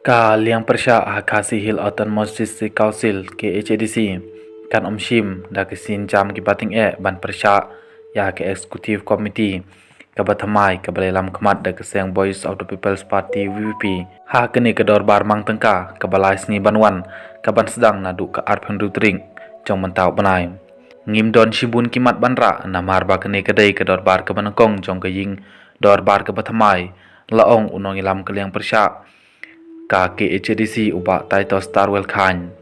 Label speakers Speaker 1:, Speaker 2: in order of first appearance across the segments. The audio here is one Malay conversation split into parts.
Speaker 1: Liang Persya Hakasi Hill Autonomous District Council KHADC kan Shim da kesin jam ki bating ban Persya ya ke Executive Committee ka bathamai ka balelam khamat da keseng Voice of the People's Party VVP ha kene ka dor bar mang tengka ka balai sni banwan ka ban sedang nadu ka arphen rutring jong mentau banai ngim don shibun kimat banra namar ba kene ka dei ka dor bar ka banangkong jong ka ying dor bar ka bathamai laong unong ilam ka Liang Persya ka KHADC uba taito Starwell Khan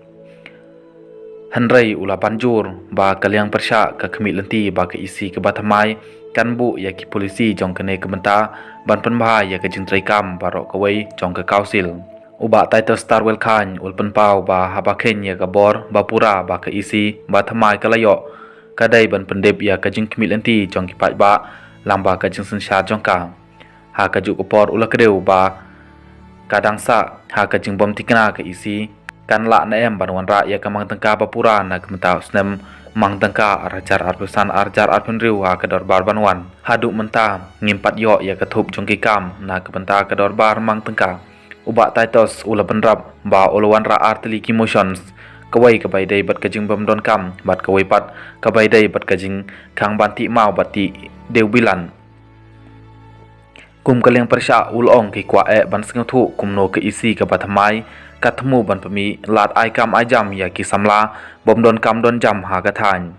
Speaker 1: Henry ula banjur ba Liang Persya ka kemit lenti ba ka isi ke bathamai kan bu ya ki polisi jong kene ke benta ban penbah ya ke jintrai kam barok kawai jong ke council uba taito Starwell Khan ul penpau ba habaken ya ka bor ba pura ba ka isi bathamai ka layo kadai ban pendep ya ka jing kemit lenti jong ki pat ba lamba ka jing sensya jong ka ha ka ju por ula kedeu ba kadang sa ha ka jing bom tikna ka isi kan la na em banwan ra ya ka mang tangka bapura na kemta snem mang tangka arjar arpusan arjar arpun riu ha ka dorbar banwan hadu menta ngimpat yo ya ka thup jong ki kam na ka benta ka dorbar mang tangka uba taitos ula benrap ba ulawan ra artli ki motions kawai ka bai dei bat ka jing bom don kam bat kawai pat ka bai dei bat ka jing khang banti mau bati deu bilan kum ka Liang Persya ulong ki kwa ban sing thu kum no ke isi ka bathamai ka thmu ban pami lat ai kam ai jam ya ki samla bom don kam don jam ha ka than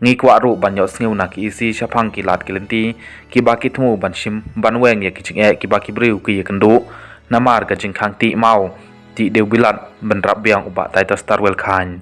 Speaker 1: ngi kwa ru ban yo sngeu na ki isi shaphang ki lat ki lenti ki ba ki thmu ban shim ban weng ya ki ching ki ba ki briu ki kandu namar ka jing khang ti mau ti deu bilat ban rap biang uba taita Starwell Khan